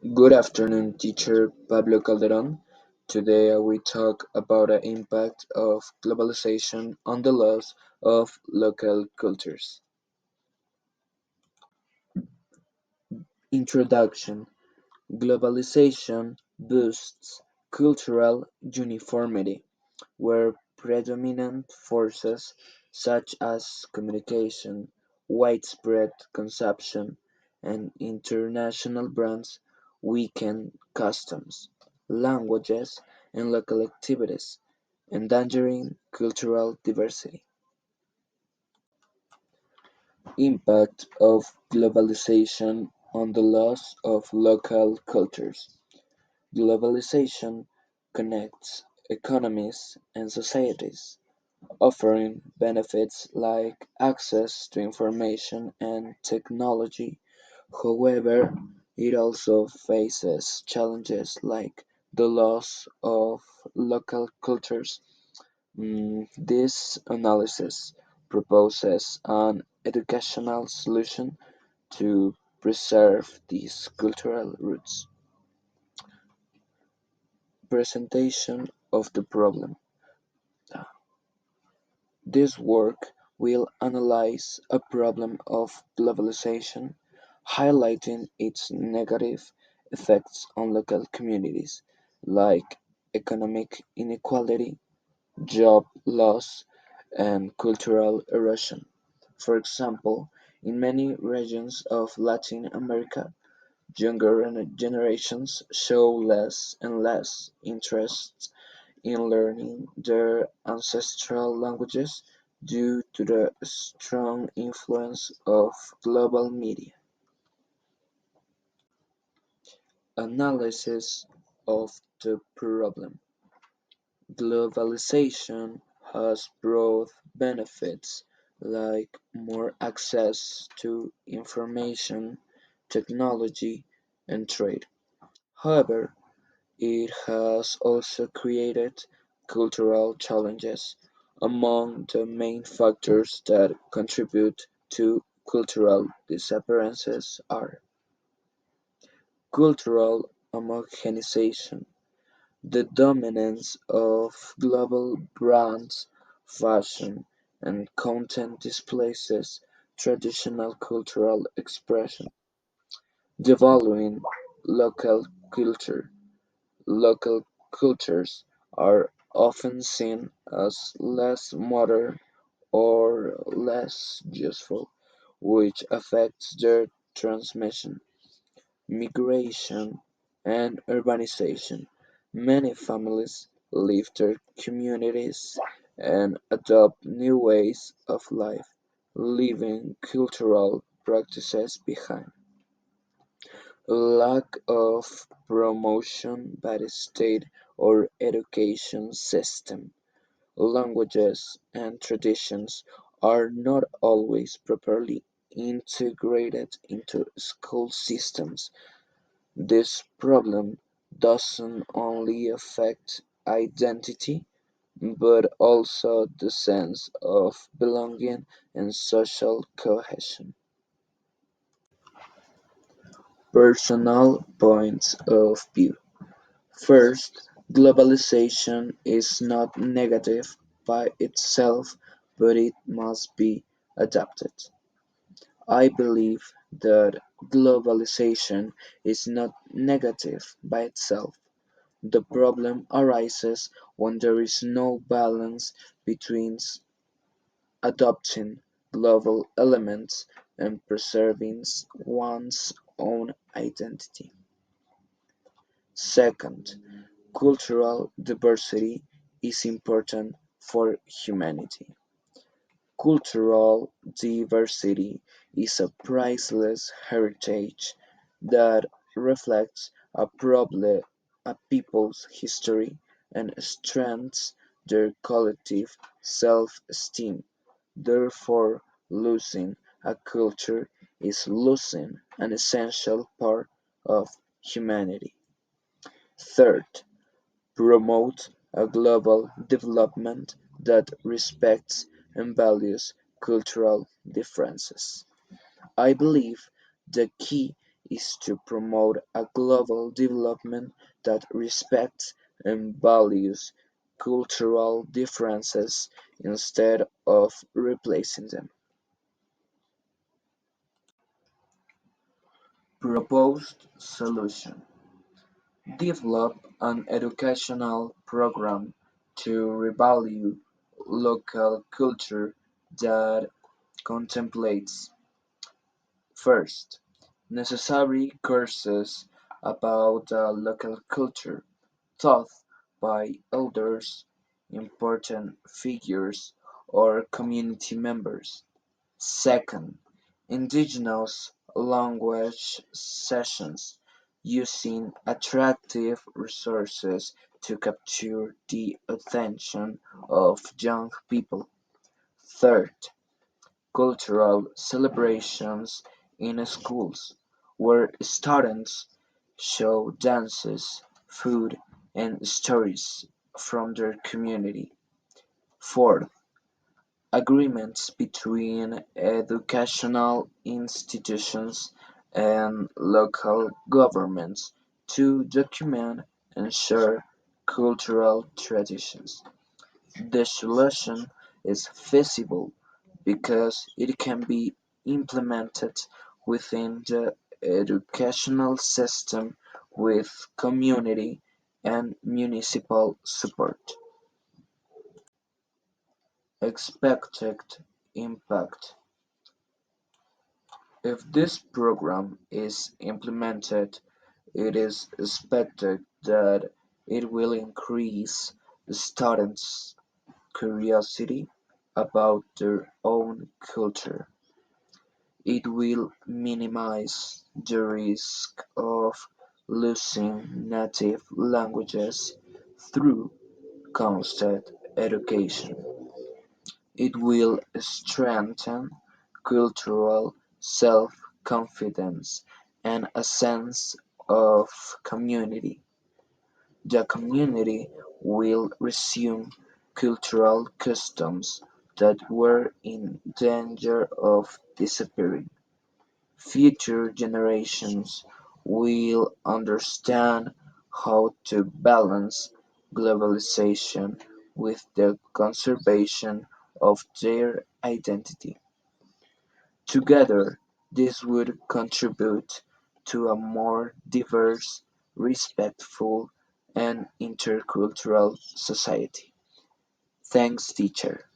Good afternoon, teacher Pablo Calderon. Today we talk about the impact of globalization on the loss of local cultures. Introduction. Globalization boosts cultural uniformity, where predominant forces such as communication, widespread consumption, and international brands weaken customs, languages, and local activities, endangering cultural diversity. Impact of globalization on the loss of local cultures. Globalization connects economies and societies, offering benefits like access to information and technology. However, it also faces challenges like the loss of local cultures. This analysis proposes an educational solution to preserve these cultural roots. Presentation of the problem. This work will analyze a problem of globalization, highlighting its negative effects on local communities, like economic inequality, job loss, and cultural erosion. For example, in many regions of Latin America, younger generations show less and less interest in learning their ancestral languages due to the strong influence of global media. Analysis of the problem. Globalization has broad benefits like more access to information, technology, and trade. However, it has also created cultural challenges. Among the main factors that contribute to cultural disappearances are cultural homogenization, the dominance of global brands, fashion, and content displaces traditional cultural expression, devaluing local culture. Local cultures are often seen as less modern or less useful, which affects their transmission. Migration and urbanization. Many families leave their communities and adopt new ways of life, leaving cultural practices behind. Lack of promotion by the state or education system. Languages and traditions are not always properly integrated into school systems. This problem doesn't only affect identity, but also the sense of belonging and social cohesion. Personal points of view. First, globalization is not negative by itself, but it must be adapted. I believe that globalization is not negative by itself. The problem arises when there is no balance between adopting global elements and preserving one's own identity. Second, cultural diversity is important for humanity. Cultural diversity is a priceless heritage that reflects a people's history and strengthens their collective self-esteem. Therefore, losing a culture is losing an essential part of humanity. Third, promote a global development that respects and values cultural differences. I believe the key is to promote a global development that respects and values cultural differences instead of replacing them. Proposed solution: develop an educational program to revalue local culture that contemplates: first, necessary courses about the local culture taught by elders, important figures, or community members. Second, indigenous language sessions using attractive resources to capture the attention of young people. Third, cultural celebrations in schools, where students show dances, food, and stories from their community. Fourth, agreements between educational institutions and local governments to document and share cultural traditions. The solution is feasible because it can be implemented within the educational system with community and municipal support. Expected impact: if this program is implemented, it is expected that it will increase students' curiosity about their own culture. It will minimize the risk of losing native languages through constant education. It will strengthen cultural self-confidence and a sense of community. The community will resume cultural customs that were in danger of disappearing. Future generations will understand how to balance globalization with the conservation of their identity. Together, this would contribute to a more diverse, respectful, and intercultural society. Thanks, teacher.